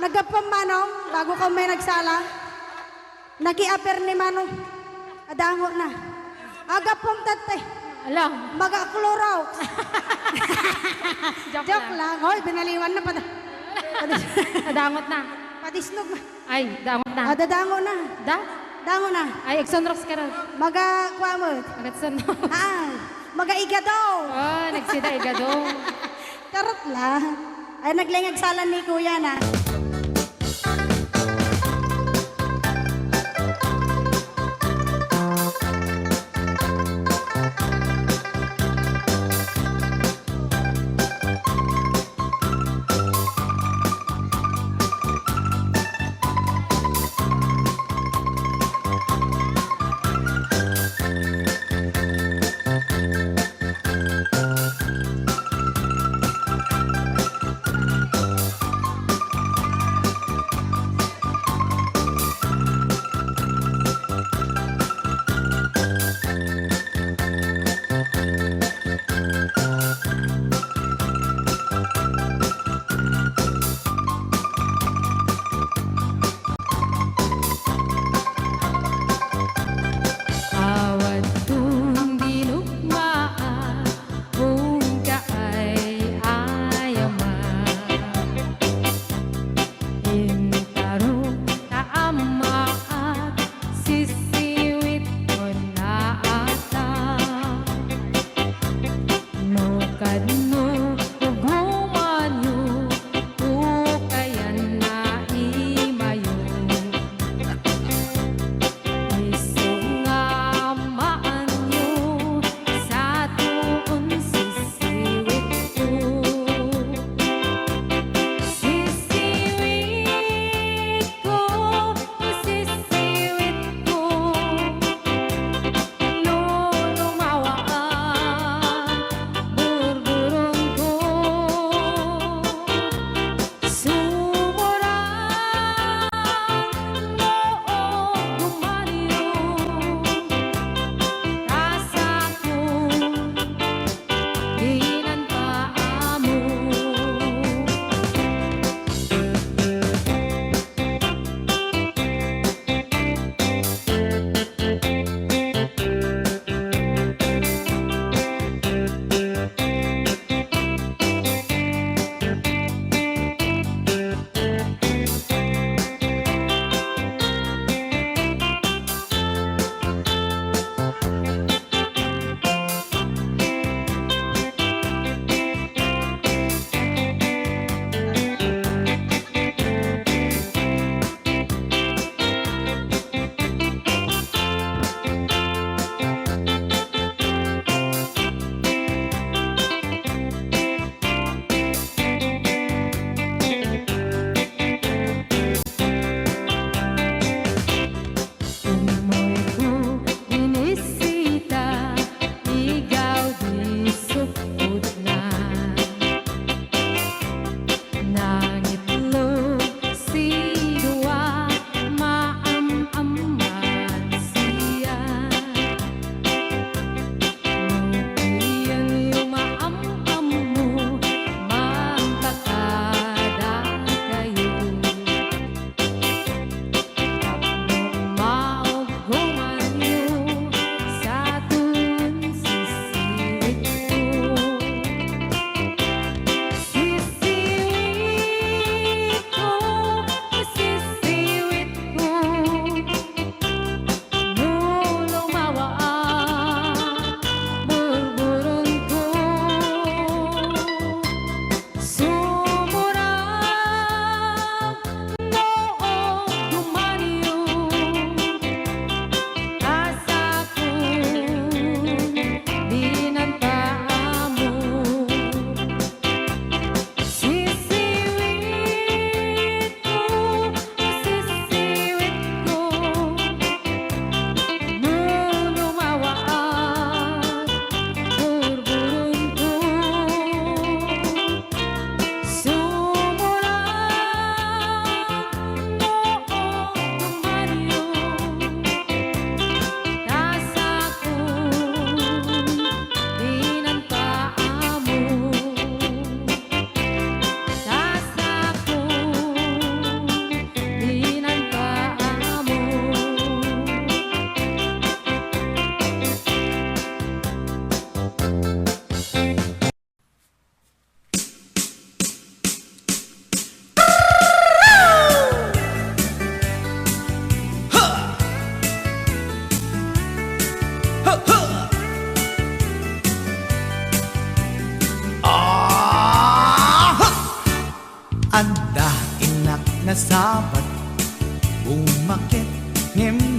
Nagapam manong, bago ka may nagsala. Nagi-aper ni manong. Adango na. Agapam tatay. Alam. Mag-akluraw. Joke lang. Hoy, binaliwan na pa. Nadangot na. Padisnog na. Ay, dangot na. Dadango na. Da? Dango na. Ay, Exonrox ka ron. Magakuha mo. Exonrox. Magaiga daw. Oh, nagsida igadong. Karot lang. Ay, naglingag salan ni kuya na. Awat kong dinugmaan kung kaay ayaman. Intaro taama at sisiwit ko na ata. No kadno hugumanyo ukayan na imayo. Isog nga maanyo sa tuon sisiwit ko. Sisiwit ko, sisiwit ko,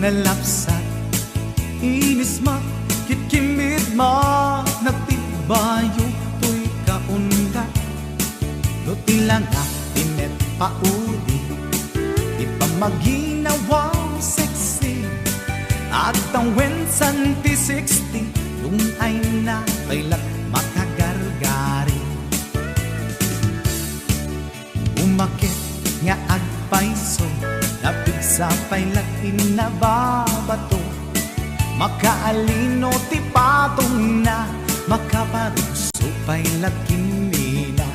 nalapsat inis kitkimid nagtibayo to'y kaundat do tila nga tinet paudi di pa maginawaw sexy at ang wensan ti 60 yung ay na kailat makagargari umakit nga agpaiso napigsa pailat inababato makaalino ti patong na makaparuso pailat kinina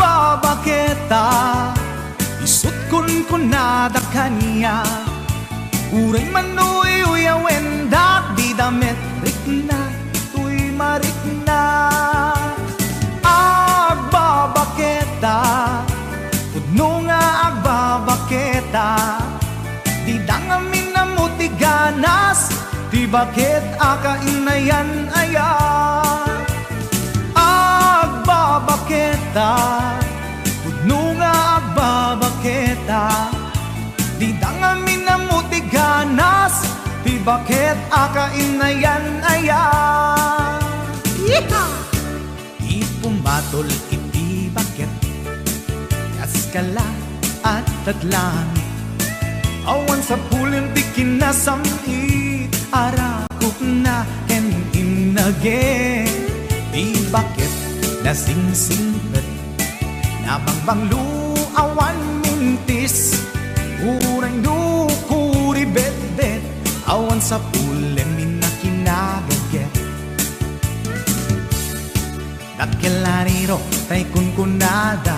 agbabaketa isut kun nada kanya uray manoy uyawen dat di damit rikna tuy marikna agbabaketa pudno nga agbabaketa di dangamin na mutiganas di bakit akainayan aya agbabaketa pudno nga agbabaketa di dangamin na mutiganas di bakit akainayan aya di pumatol iti bakit kaskala at tadlangit awan sa pulim di kinasamit arakok na ken inage di bakit nasingsingpet nabangbang luawan mintis uray dukuri bet-bet awan sa pulim minakinagaget dakelariro tay kunkunada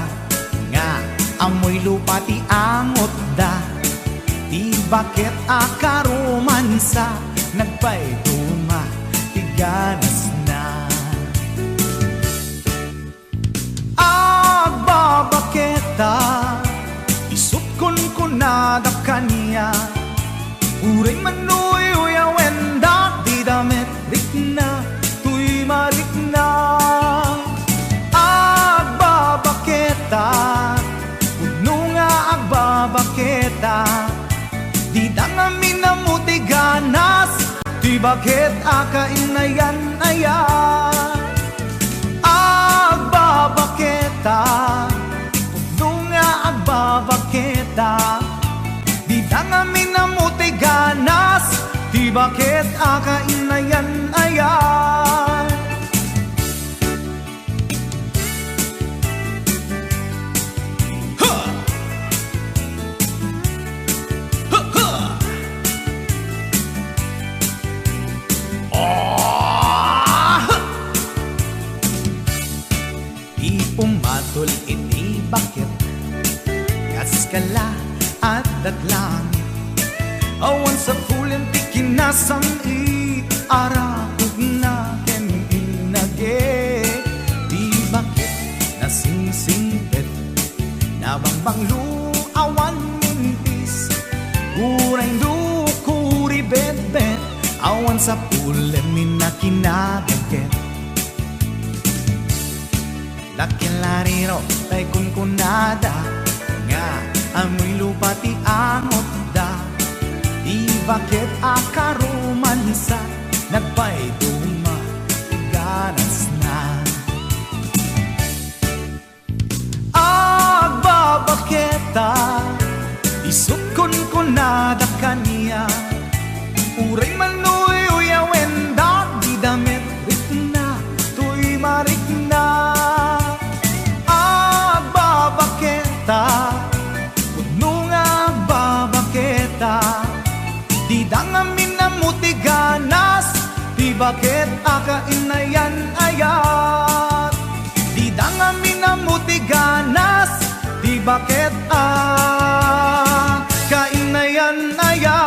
nga amoy lupa ti angot da di bakit akaromansa nagpaiduma ti ganas na agbabaketa isut kunkunada kanya uray manoy uyawen da di damit rikna tuy marikna agbabaketa pudno nga agbabaketa di dangamin na mutiganas di bakit akainayan aya agbabaketa pudno nga agbabaketa di dangamin na mutiganas di bakit akainayan aya pumatol iti bakit kaskala at datlangit awan sa pulim ti kinasamit arakog na ken inage di bakit nasingsingpet nabangbang luawan mintis uray dukuri bet-bet awan sa pulim minakinagaget dakelariro tay kunkunada nga amoy lupa ti angot da di bakit akaromansa nagpaiduma ganas na agbabaketa isut kunkunada kanya uray manoy uyawen da di damit rikna tuy marikna pudno nga agbabaketa di dangamin na mutiganas di bakit akainayan ayat di dangamin na mutiganas di bakit akainayan ayat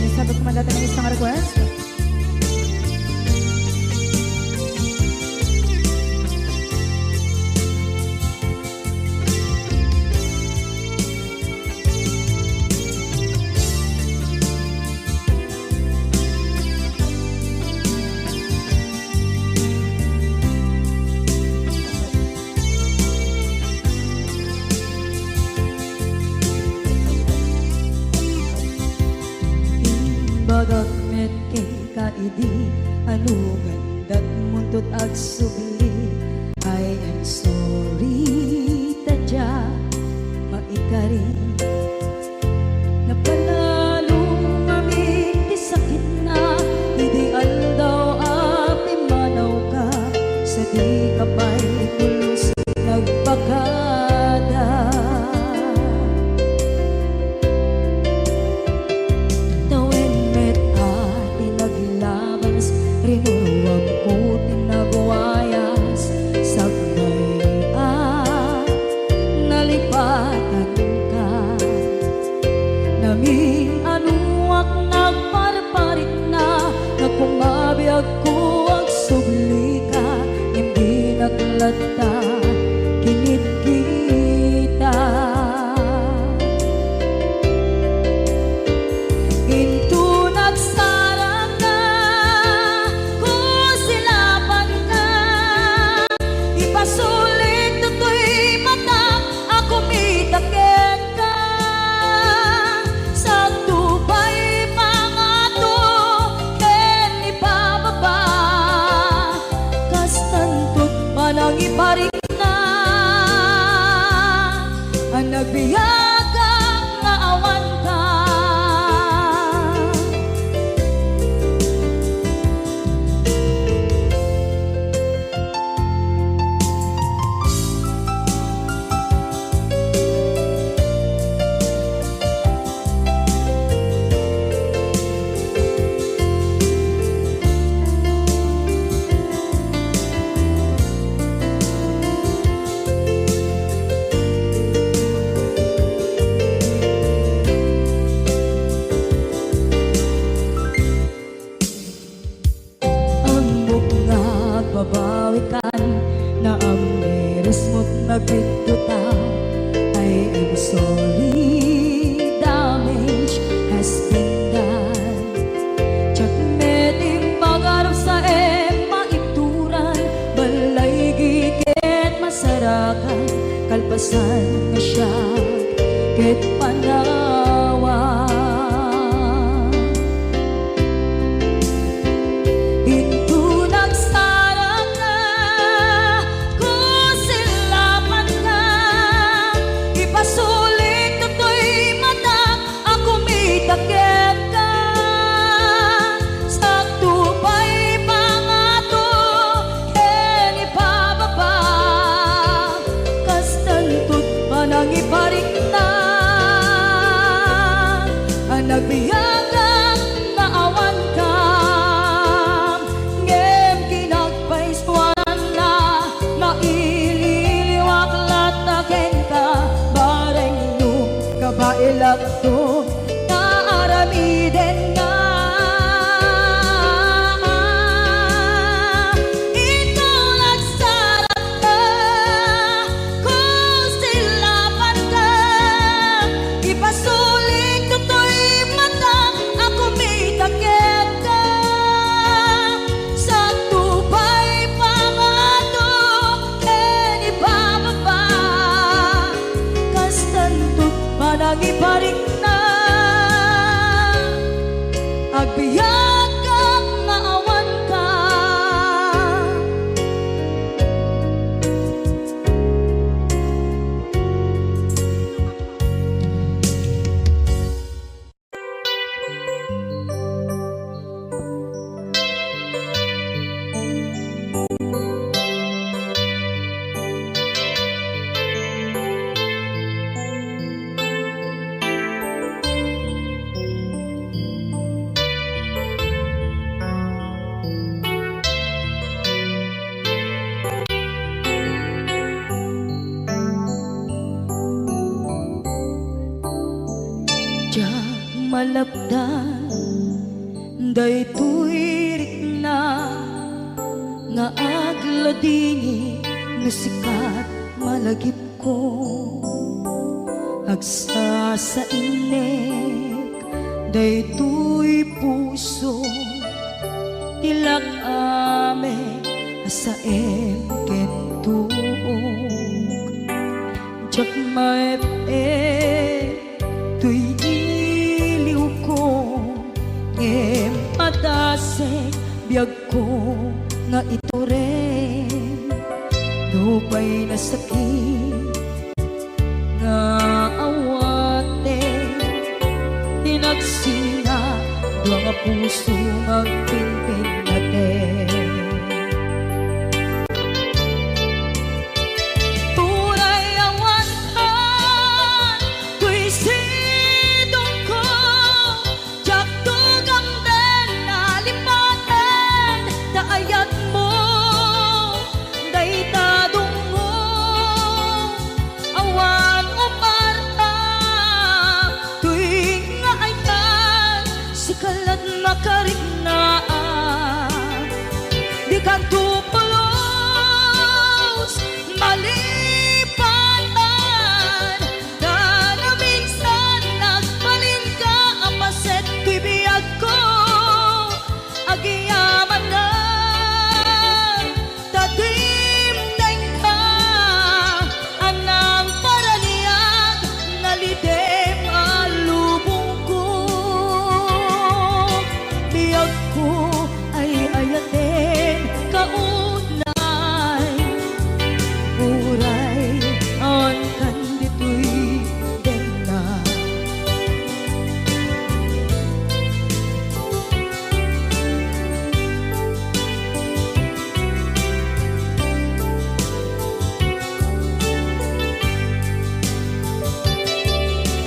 sabot ko man dati ng isang request. Bagat met kay kaidi anugan dat muntot ag subli. I am sorry tadya maikari napanalo kami di sakit na ideal daw api manaw ka sa di kapay pulos nagpakada. Rinuwag ko tinagwayas sagnay nalipatan ka naming anuak nagparparit na nagpumabiyag ko ang subli ka hindi naglata kinit kita into nagsarang ka sulit to'y mata ako mitakit ka sa tubay mga to ken ibababa kastantot manang iparik na ang nagbiyagang naawan ka. Babawikan na ang miris mo't nagpituta. I am sorry, damage has been done. Tsak meting magarap sa maituran balay giket masarakan kalpasan na siya ket panawa. Iparik na ang nagbiyagang naawan ka ngem kinagpaiswan na naililiwak lataken ka bareng nung kabailak to naaramiden nga. Iparik na agbiyagang naawan ka. malapdan Daytoy rikna nga agladini nga sikat malagip ko agsa sa inek daytoy puso tilak ame sa kentug jak maep tuy iliw ko ngem padasek biag ko nga ito rin lupay na sakit nga awate tinagsinga dua nga puso magpinpin natin turay awantan tuy sidong ko jak tugang den nalipaten daayat mo daytadong mo awan umarta tuwing nga ay tan sikalat makariknaan di kan tupulos malipatan na minsan nagbalin ka apaset tuy biyag ko agiyaman na tatim neng ka anang paraniyag nalidem alubong ko biyag ko ay ayaten kaunay uray ang kandito'y dena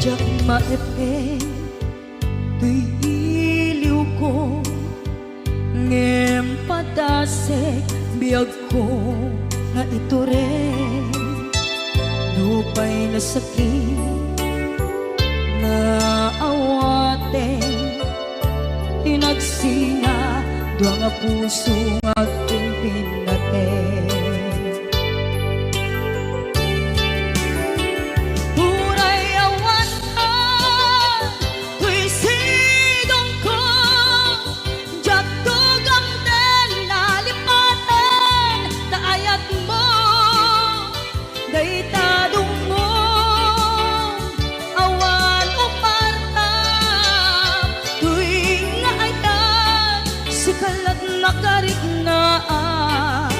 jak maepeng tuy iliw ko ngem padasek biag ko nga ito rin lupay na sakit na awaten tinagsinga dua nga puso magpinpin natin Huray awantan tuy sidong ko jak tugang den nalipaten daayat mo daytadong mo awan umarta tuwing nga ay tan sikalat makariknaan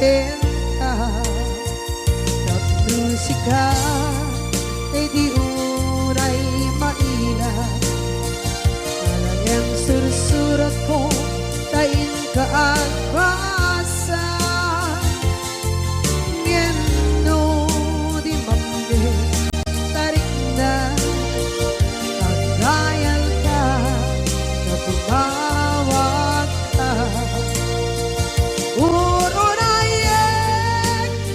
ken ka nagmusika kay di uray maila alang sursurat ko tain ka ang basa ngeno di mamde tarik na kagayal ka na tumawag ka urunayek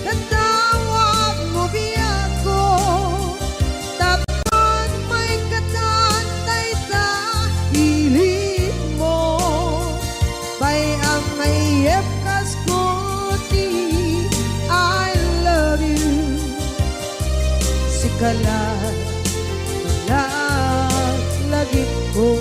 katawag mo biyako tapos may katantay sa hilig mo bay ang mayep kaskuti I love you sikala lagi ko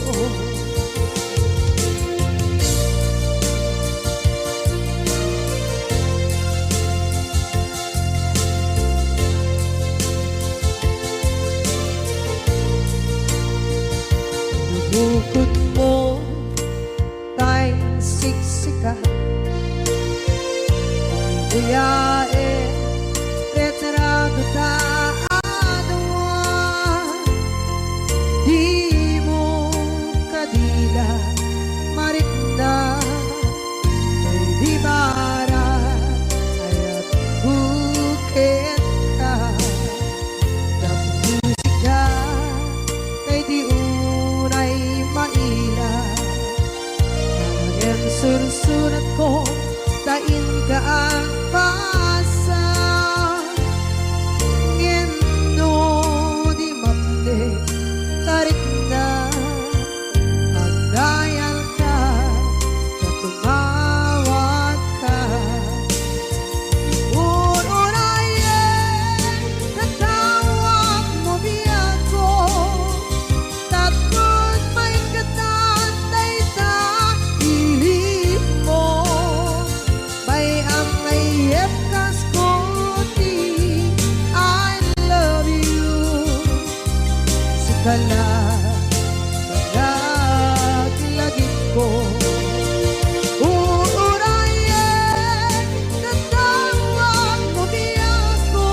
bukod mo tay siksika buyae retrato ta adawan di mo kadila marikna di bara ayat bukit ka ng musika kay di unay maila ang sursurat ko tain ka ang pasa ngeno di mamde tarik na ang dayal ka na tumawag ka urunayek katawag mo biyako tapos may katantay sa hilig mo bay ang mayep kaskuti I love you sikala lagi ko urunayek katawag mo biyako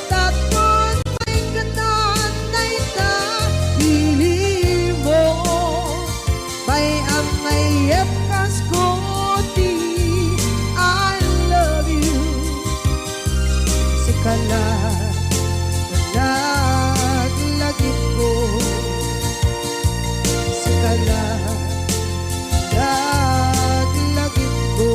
tapos may katantay sa hilig mo bay ang mayep kaskuti I love you sikala lagi ko sikala lagi ko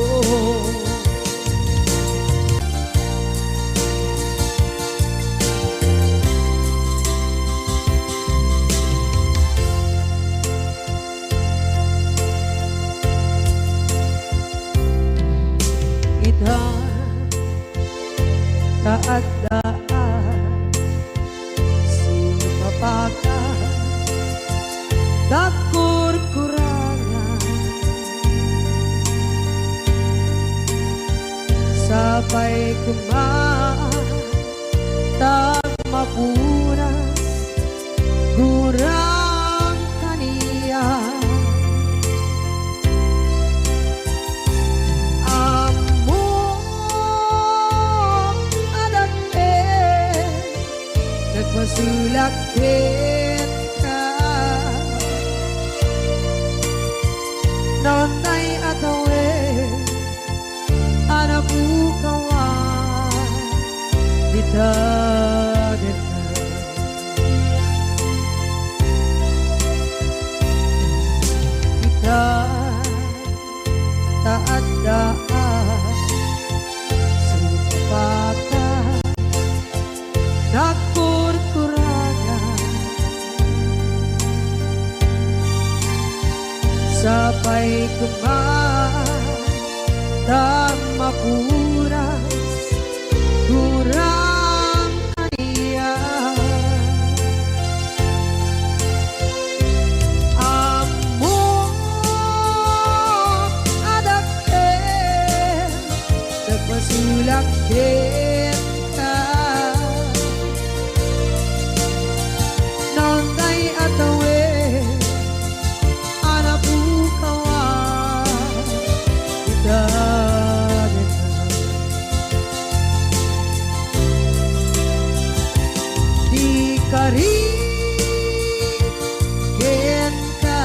idhan kaadaan sumapaka dakur-kurangan sabay kumaan tak mapunas gurang kaniya masulakit ka nonay atawin anak bukawan ditagit na kita taadaan sumpakan nakur-kurangan sabay kumaan tak mapuras kurang kaniya amo adake nagpasulakit ka nonday atawin anak bukawan itagit na ken ka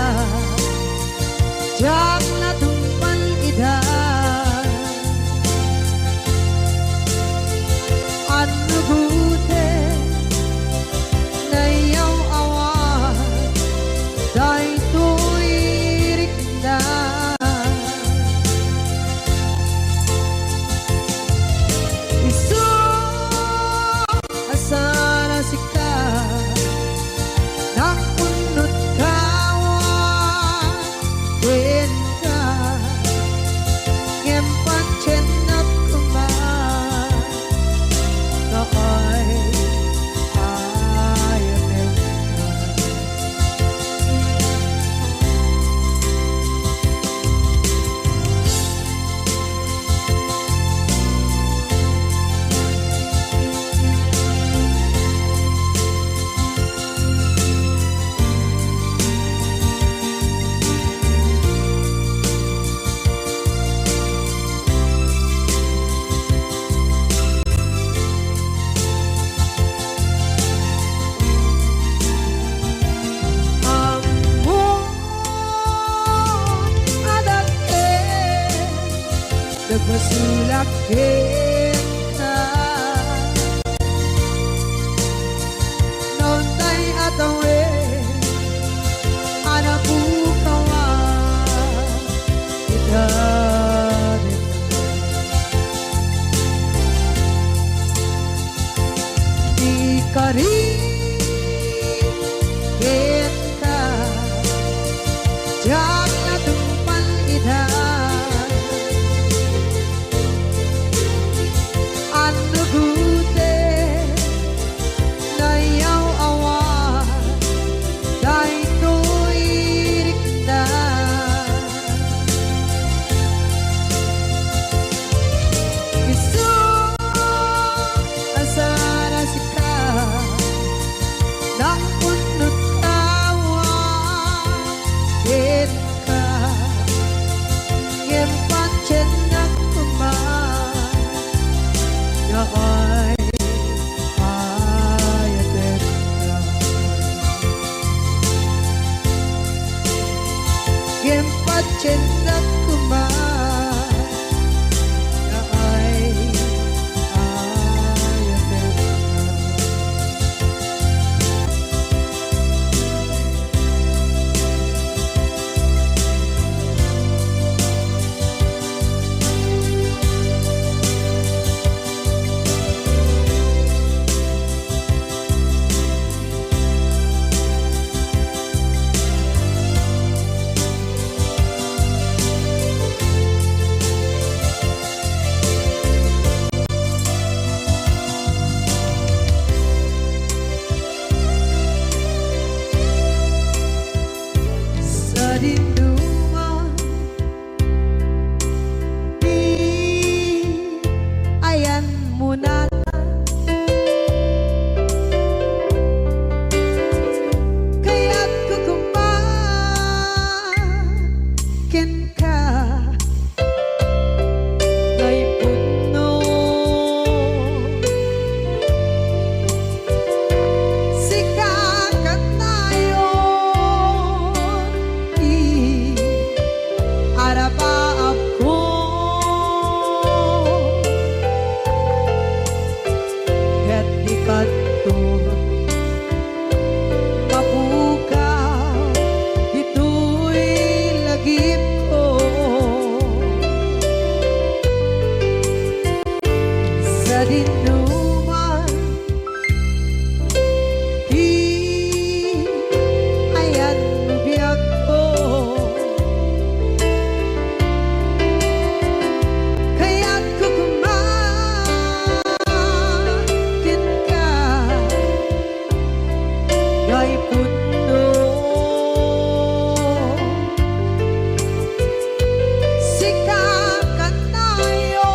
jak na tumpan ida anu gute na yaw awan dai tuirik na isu asana sika nakunut kawan ken ka ngempan cenak kemar na ay ayaw nagmasulak kita nontay atawe anak bukawan kita ikari kita jangan tumpan ida anu gute na yaw awan dai tuirik na isu asana sika nakunut kawan ken ka ngempan cenak kemar ya ay ayaw ngempan cenak kemar ya ay ayaw sa dinduman di ayan muna kaya't kukumakin ka ngay puno sikakat nayon arapaap ko ket di kanto mapukaw dito'y lagip ko sa dinuman di ayan biyag ko kaya't kukumakin ka ngay puno sikakat nayon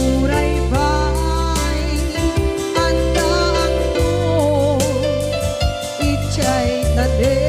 Uray ba'y andaan to, ichay tade.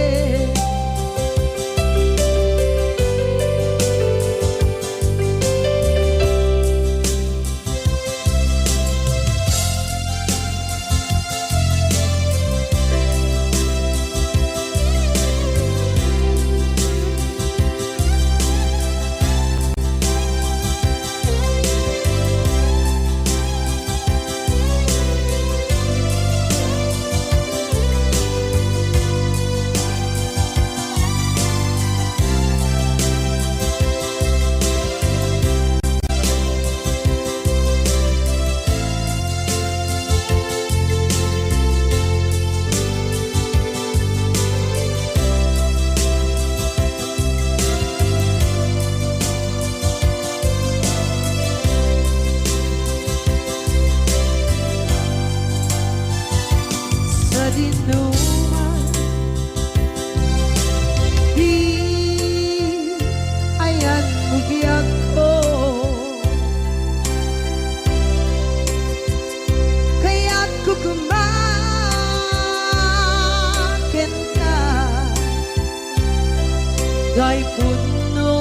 Sa dinuman di ayan bugyak ko, kaya't kukumakin ka gay puno.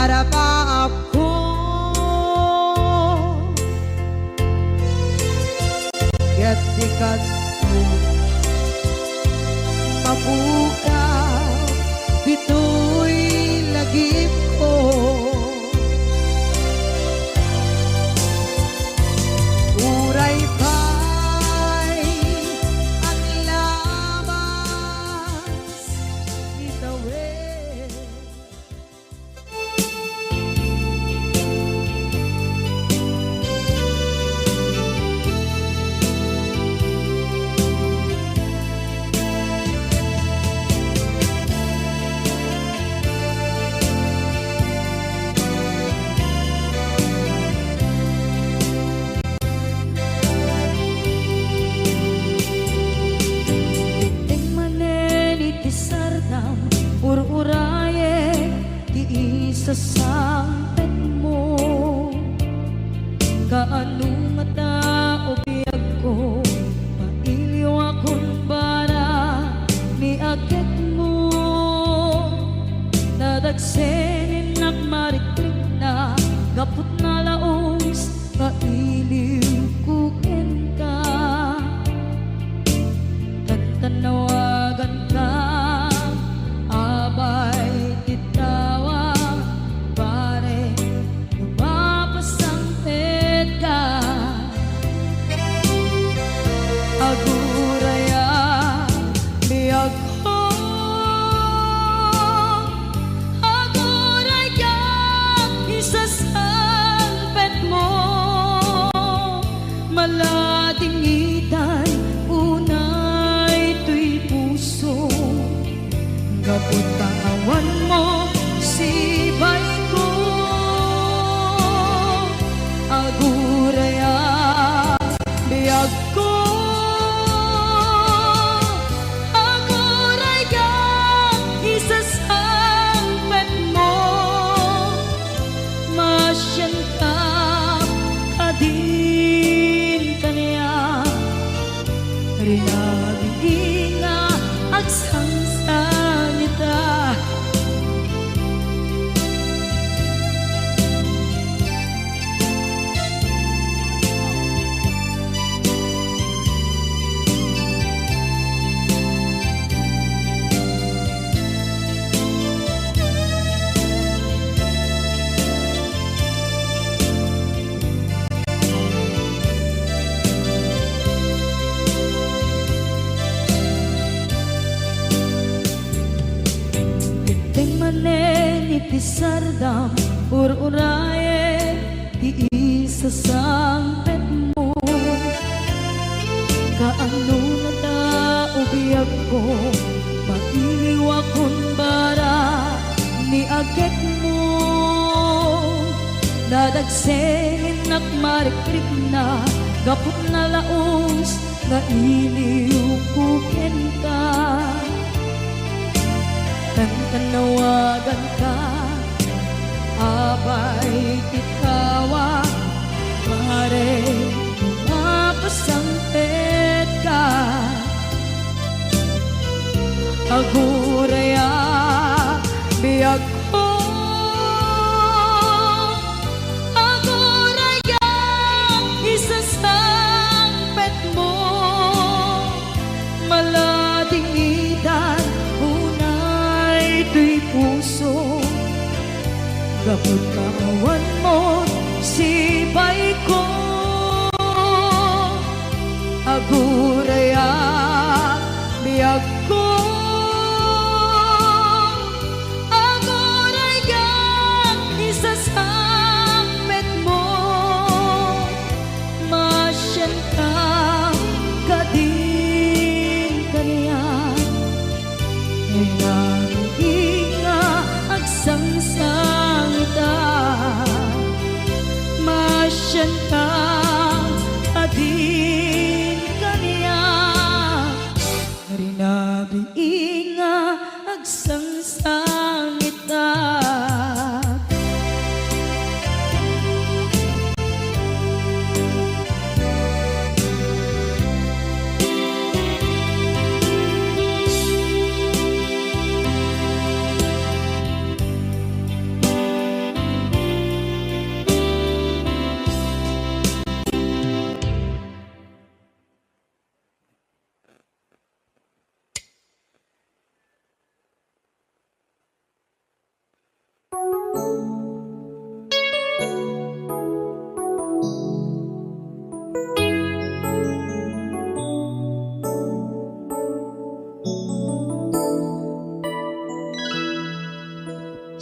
Araba ako gatikat mo mabuka bito'y lagip ko. Uray pa'y ang labas itawid. Ur-uraye di isa sampet mo, kaano nga tao biyag ko, mailiw akong bara ni agit mo. Nadagsenin nagmariklik na gapot na laos, mailiw kukin ka, tanawagan ka. Abay titawa pare lumapasang pedga, aguraya biyag ko, aguraya isasampet mo, malading itay unay tuy puso. Kapot awan mo si bay ko, aguraya biyag ko, aguraya isasampet mo, masyan ka kadin kaniya, rinabing nga agsangsa. Iti sardam ur-uraye di isa sampet mo, kaano na tao biyag ko, mailiw akong bara ni agit mo. Dadagsengin nakmarikrik na gapot na laos nga iliukukin ka. Tanawagan ka, abay ikawa, pare mapasampit ka. Aguraya biyag ko, aguraya isasampit mo, malading idan unay tuy puso. Gapot kawan mo sibay ko, aguraya biyag ko, aguraya isasampit mo, masyan ka kadin kaniyan. Inga agsangsangita, masyan ka adin kaniya. Rinabi inga agsangsangita.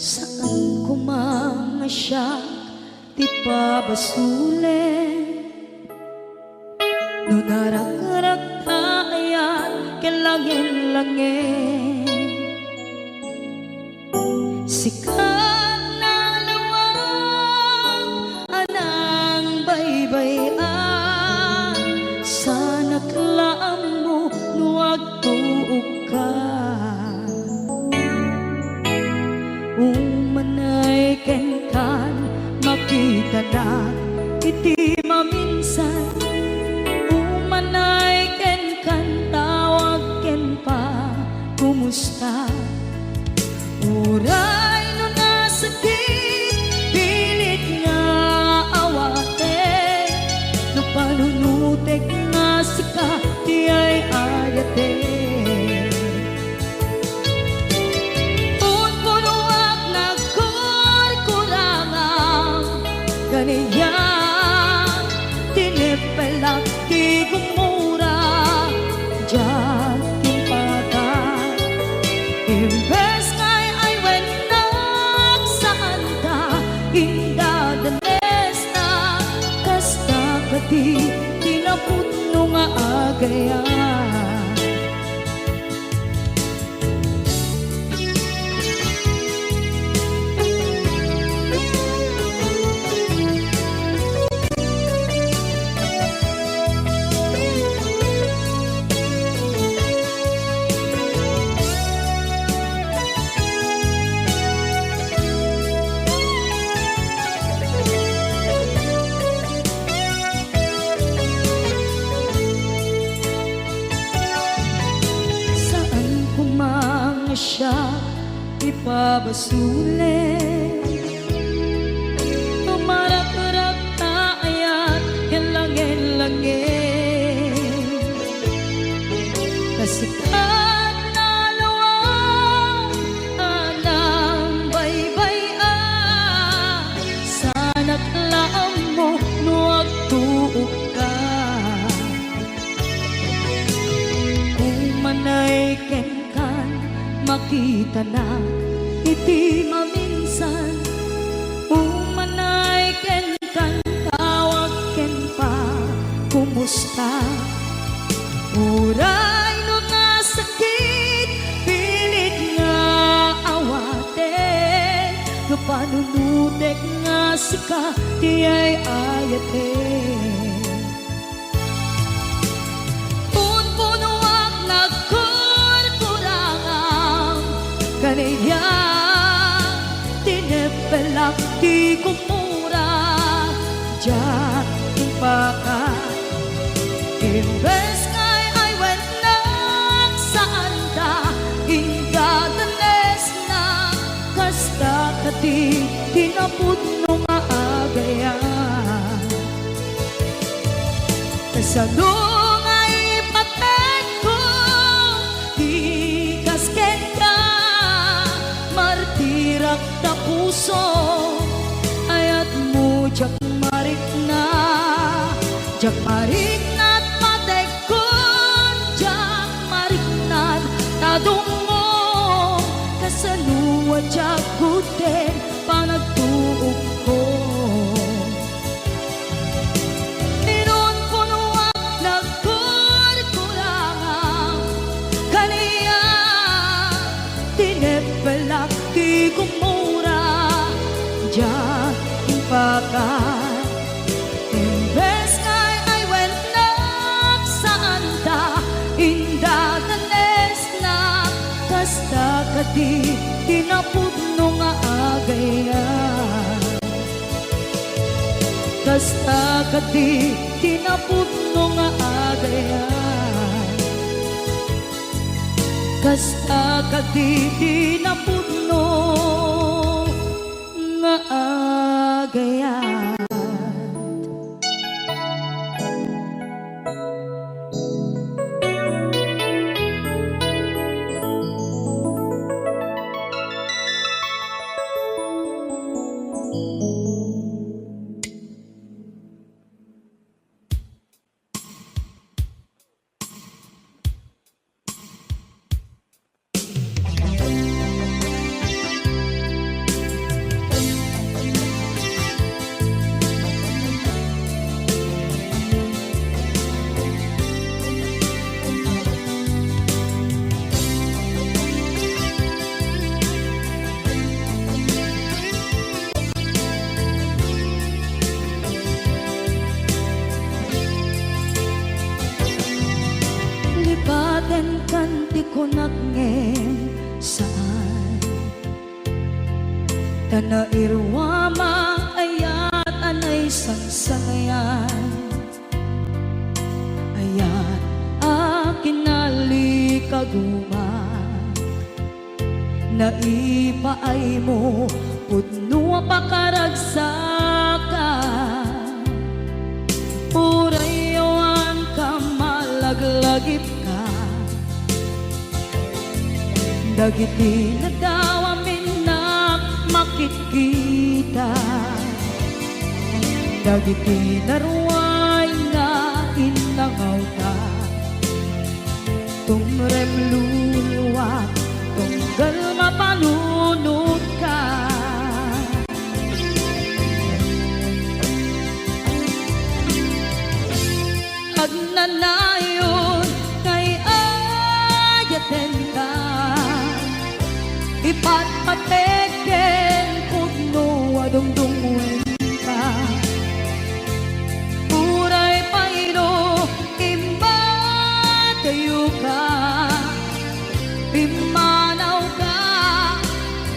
Saan ko mamasyak, di pa basulit. Nunarak-rak tayan, kelangin-langin. Sikat na lawang, anang baybayan. Sana klaam mo, nuwag tuog ka. Umanay ken-kan, makita na iti maminsan. Umanay ken-kan, tawag ken pa, kumusta? Uray no nasakit, pilit nga awate. No panunutek nga sika, di ay ayate. Ganyan, tinipelak, di gumura, dyan timpagan. Imbes nga'y ay wenak saan ka, indadanes na, kasta ka di, tinaputno nga agayan. Siya ipabasulit, tumarak-rak tayan, hilangin-langin. Kasikat na lawang, anang baybayan. Sana't laam mo, nuwag tuog ka. Umanay ken-kan, makita na iti maminsan. Umanay ken-kan, tawag ken pa, kumusta? Uray no nasakit, pilit nga awate. No panunutek nga sika ti ay ayate. Punpunuak nagkurkurangang kanaya tinepelak ti kumura diyan impaka. Imbes kay ay went nagsaan ta ingadanes na kasta kati tinapudno nga agayan. Kasalong ay patek ko di kasken ka martirak ta puso ayat mo jak marik na jak marik na't patek ko jak marik na't tadungo kasaluwa jak kuten panagtuog ko. Inon punuak nagkurkurangang kaniya tinepelak ti kumura diyan impaka. Imbes kay ay went nagsaan ta indadanes na kasta kati tinapudno nga agayan. Kasta kati tinapudno nga agayan. Kasta kati tinapudno nga agayan. Lipaten kanti ko nagngem saan tanairwama ayat anay sangsangayan ayat akin nalikaguma naipaay mo pudno pakaragsakan urayawan ka malaglagip ka dagiti nadawa minak makikita dagiti naruay nga inangaw ta tumrem luluwat tunggal mapanunod ka. Agnanayon kay ayaten ka ipatpateken pudno adungdungwen ka uray paino imbatayo ka pimanaw ka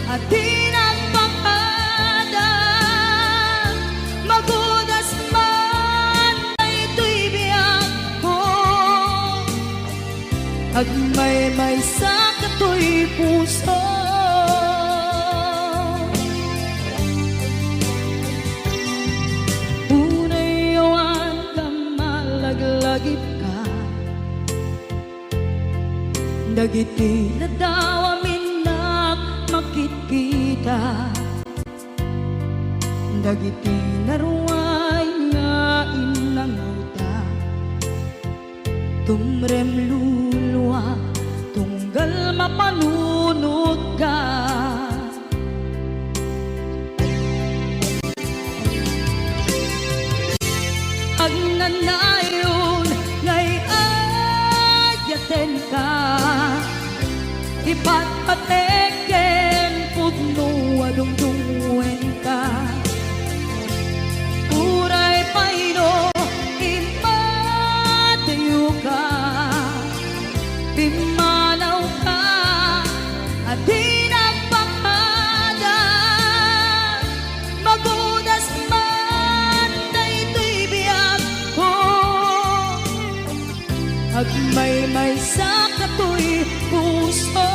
at di nagpakada magudas man ay ito'y biyak ko agmay-may sa kato'y puso. Unayawan ka malaglagip ka dagiti nadawa minak makikita dagiti naruay nga inangaw ta tumrem luluwa tunggal mapanunod ka. Agnanayon ngay ayaten ka ipatpateken pudno adungdungwen Agmaymay sa katoy puso.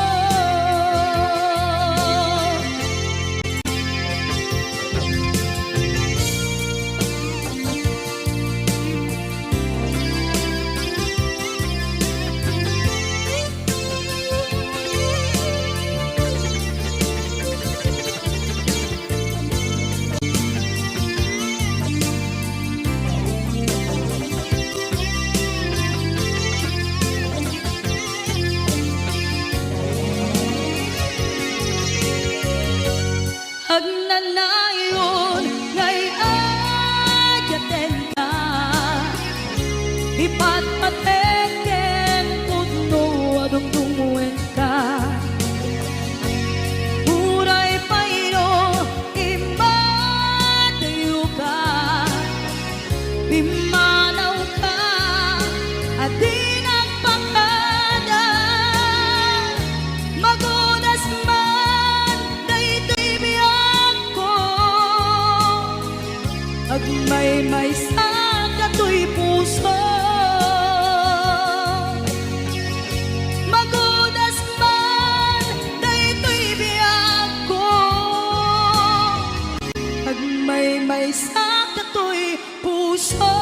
Agnanayon ngay adyaten ka, ipatpateken pudno adungdungwen ka. Uray payno imadayo ka, bimanaw ka, adi nagpakada. Magunas man daytoy biyag ko, agmaymay sa katoy puso. Magunas man daytoy biyag ko, agmaymay sa katoy puso.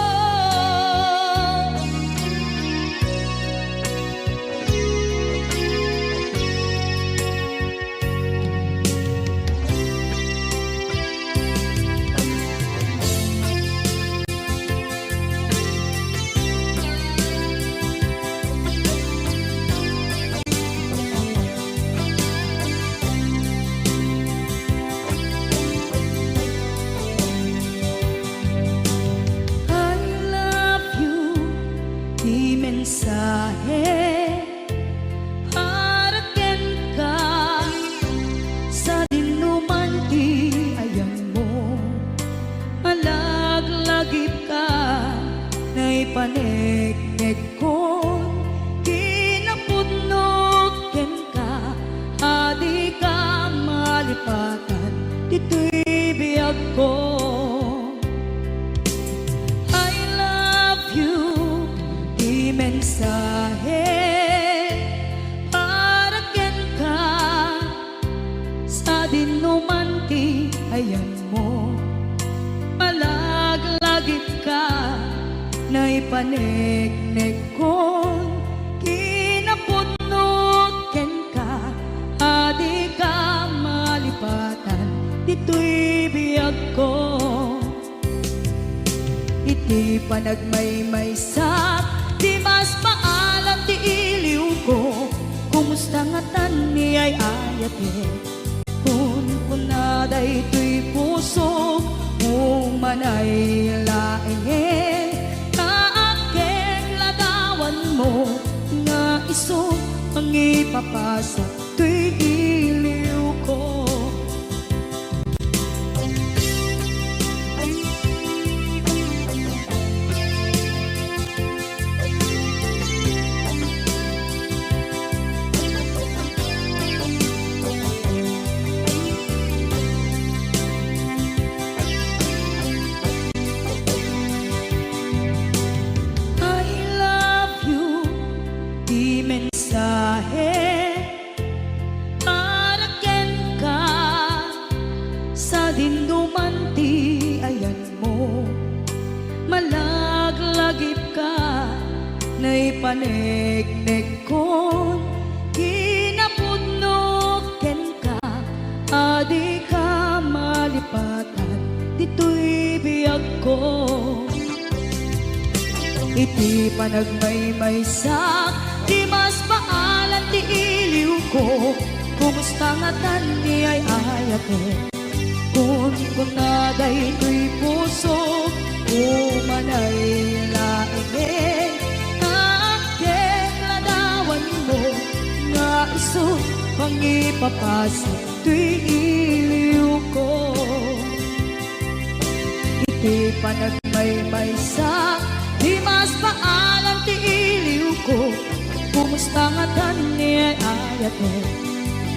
Mensahe haraken ka sa dinuman ti ayan mo, malaglagip ka na'y panegnek ko, kinapudnok ken ka, adi ka malipatan dito'y biyag ko. Mensahe para ken ka sa dinuman ti ayan mo, malaglagip ka na'y panegnek ko, kinapudnok ken ka, adi ka malipatan dito'y biyag ko. Iti panagmaymay sa di mas maalam ti iliw ko, kumusta nga tan ni ay ayate, kun kunaday to'y puso, umanay laengen, kaakeng ladawan mo, nga iso ang ipapasa to'y iliw ko. Mensahe para ken ka sa dinuman ti ayan mo, malaglagip ka na'y panegnek ko, kinapudnok ken ka, adi ka malipatan dito'y biyag ko. Iti panagmaymay sa di mas maalan ti iliw ko, kumusta nga tan ni ay ayate, kun kunaday to'y puso, umanay laengen, kaakeng ladawan mo, nga iso pangipapasa to'y iliw ko. Iti panagmaymay sa di mas maalan ti iliw ko, kumusta nga tan ni ay ayate,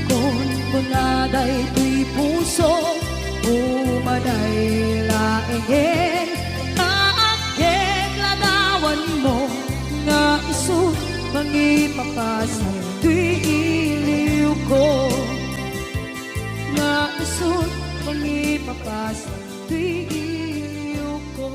kun kunaday to'y puso, umanay laengen, kaakeng ladawan mo, nga iso mapasal tuy iliw ko nga isot pangipapasal tuy iliw ko.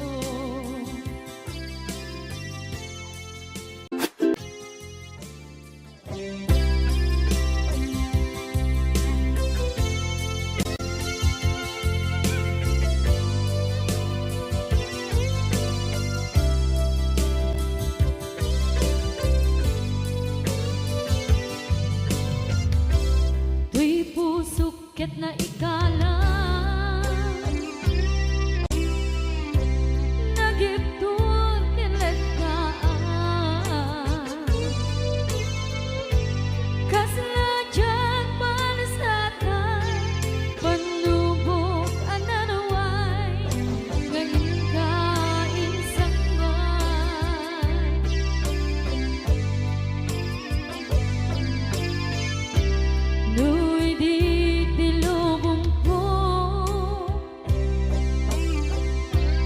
Tuy pusok ket na ikala nagiptur kinletaan kaslajan palasatan panubok ananaway ngayon ka insangay nuy di tilubong ko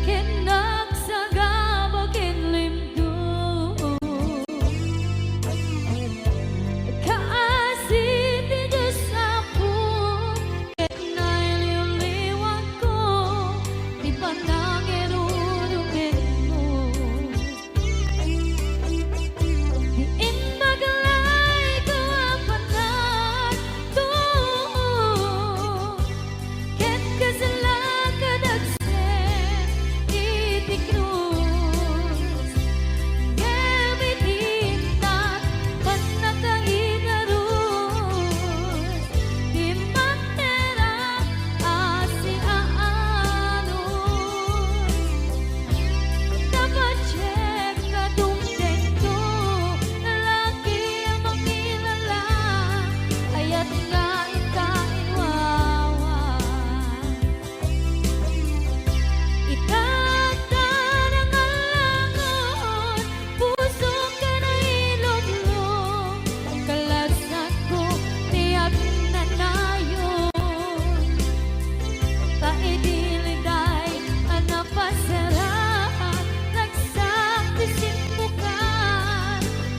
ken nagsagaba ken limdo kaasit ti Diyos ako ket nailiw-liwag ko di panangirurumin mo diin maglay ko ang panag ket kasalakad agsen itiknus gamitintat panakainarus di matera asiaanus napachek ka dumtento lalaki ang makilala ayat nga ikainwawan itagtan ang alangon puso ka na ilublong kalasat ko tiyak na nayon taidiliday ang napasarahan nagsaktisin mo ka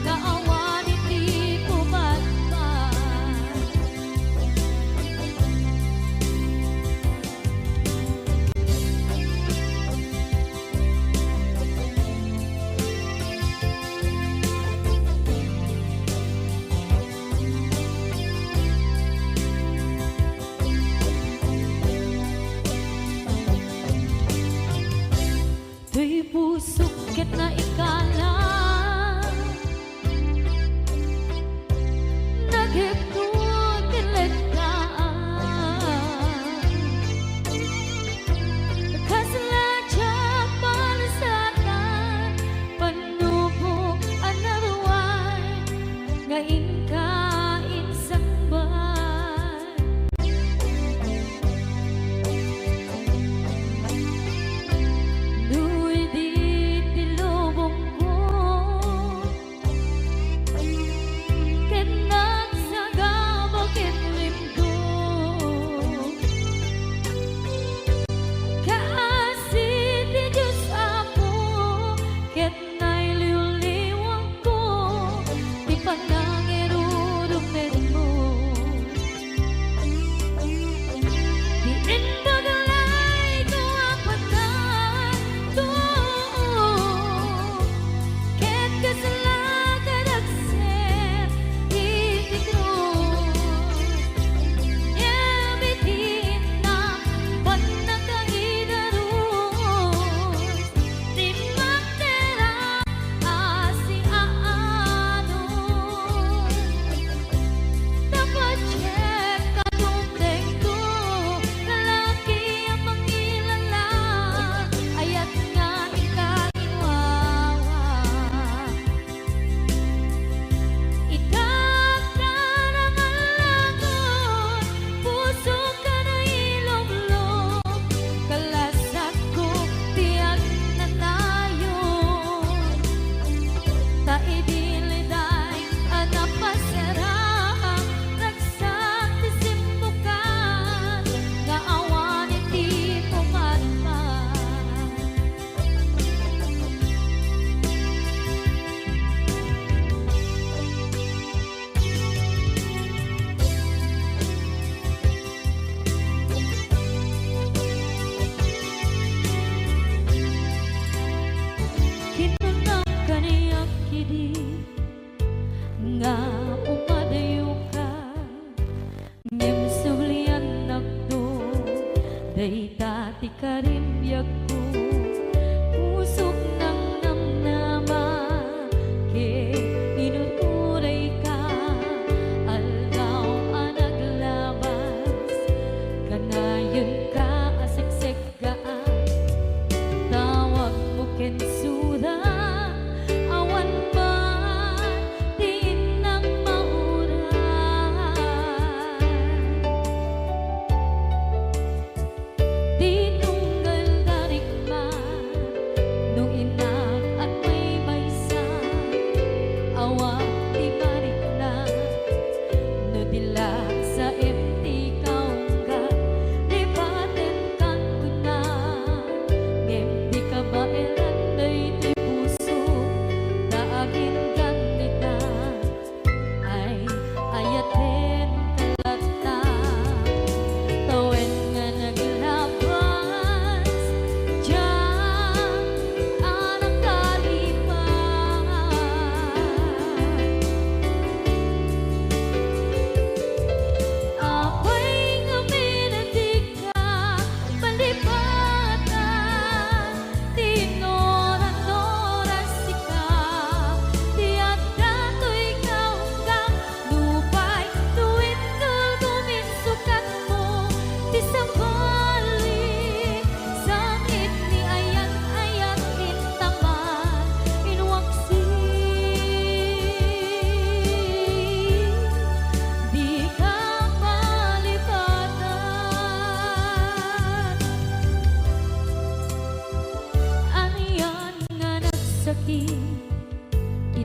naawan iti pumatman tuy pusok ket na ikala naghiptut kinletaan kaslajan palasatan panubok anarway ngain ka insangban nuy di tilubong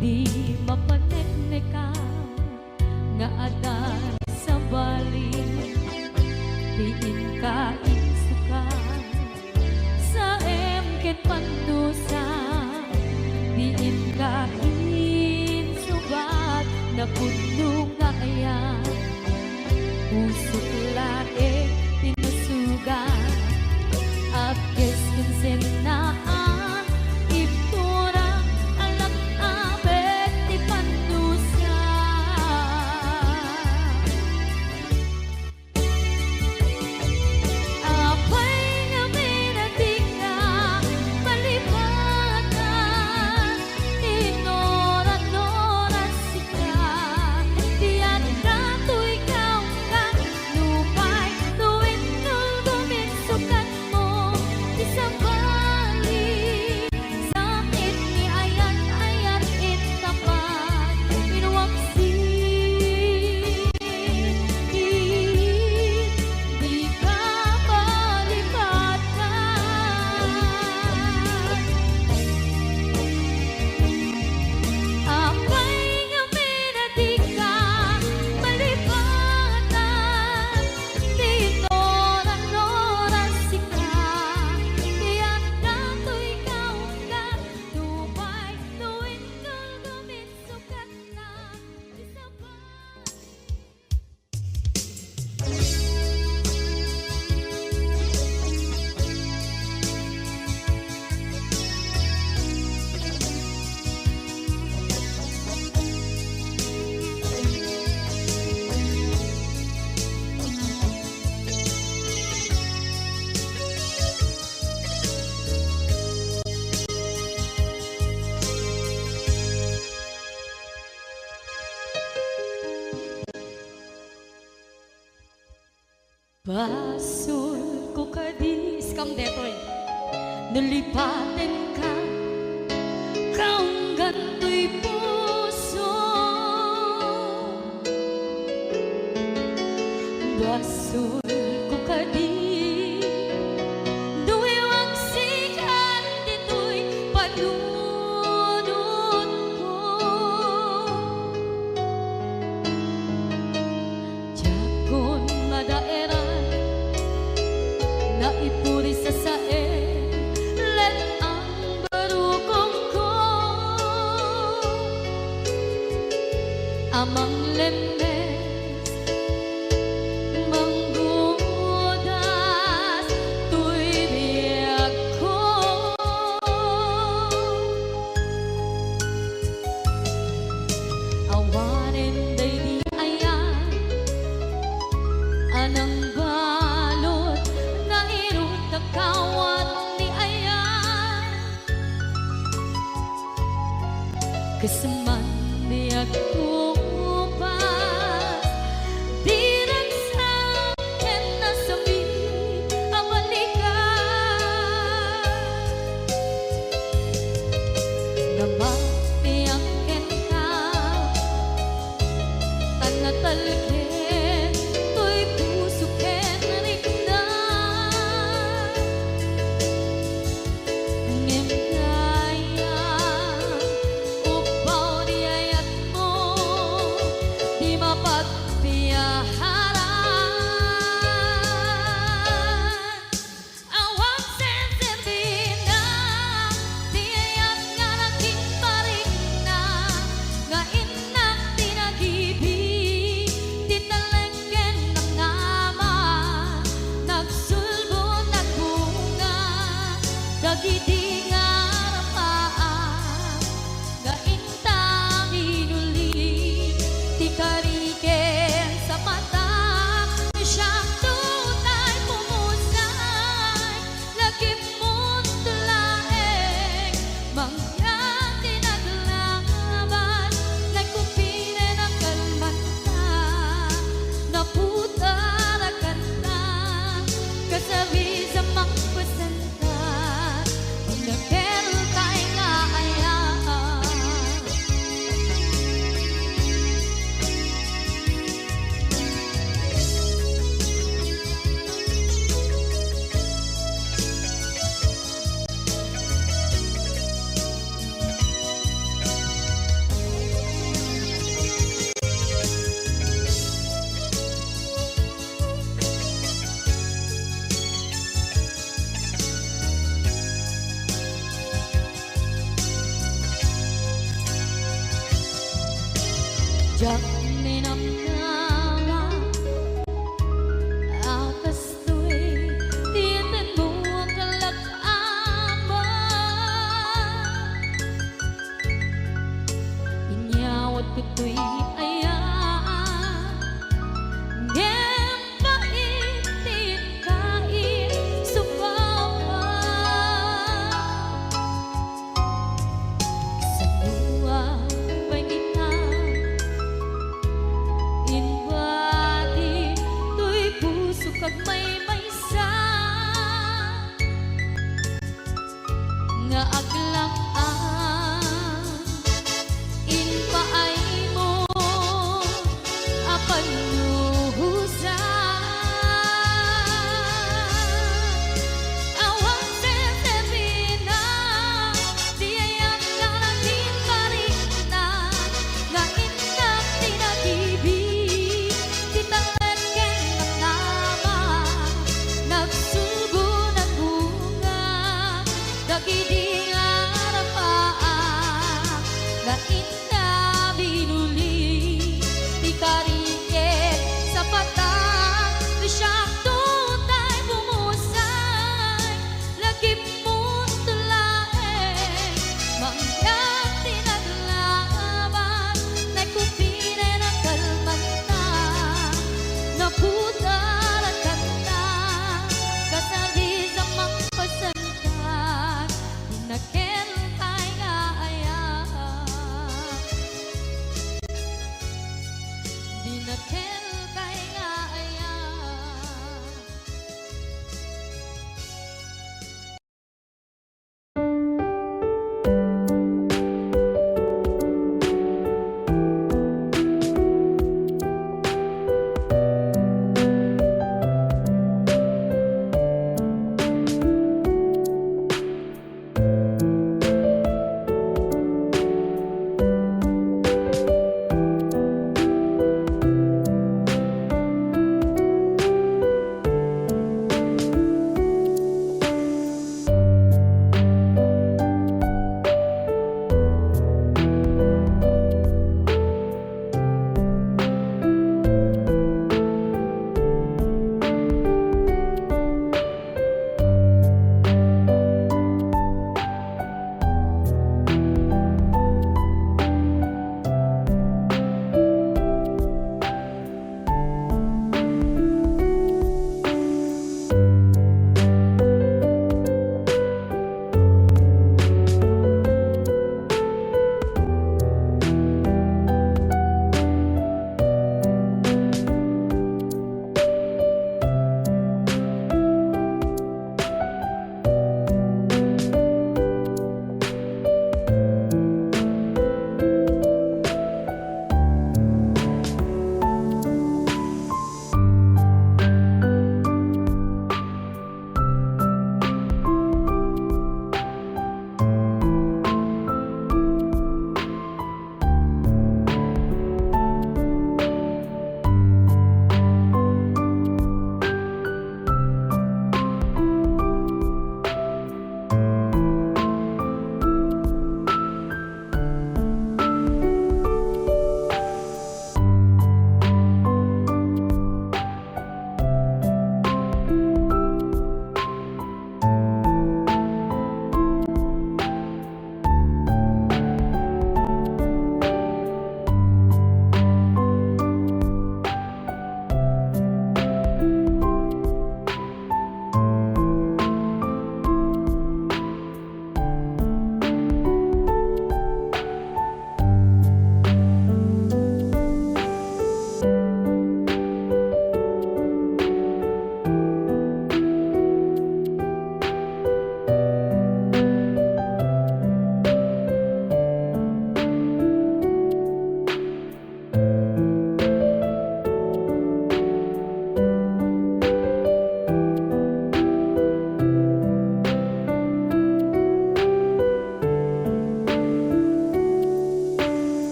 di mapanekneka nga adan sa balik diin ka insuka sa emket pandusa diin ka insubat na puno nga ayan usok lae tinusugan apkes kinsenaan iptura alat abet ti pandusa apay nga minatika palibatan tinoran-noran sika tiyan ka to ikaw ka lupay tuwin nulgumin sukat mo isabali sakit ni ayan-ayan itapat inuwaksi di ka palipatan apay nga minatika malipatan tinoran-noran sika tiyan ka to ikaw ka tupay tuwin nulgumin sukat na isabali Basul ko kadis kam detoy nalipaten ka kaung gantoy puso basul ko kadis duwewang sikan ditoy panunod ko jakon madaera naipuri sa sae let ang barukong ko amang lemes manggudas tuy biyak ko awanin day di ayan anang balot na irot na kawat ni ayan kasaman niya kupas di nagsakin na sabi ang balikan naman niyang kenta tanatalkin to'y pusukin rikna ngem kaya upaw di ayat mo Jak minamnama akas tu'y tiyanan mo ang kalak-ama. Inyawat ko tu'y ayan ngem paitin kain supawa sa dua pangitang inwadi tu'y puso kag may-maysa nga aglang-an inpaay mo apan luhusan awang sesebina diayang kalatin parina nga inak tinagibig titangan ken nama nagsugo ng bunga dagidi nga rapaa nga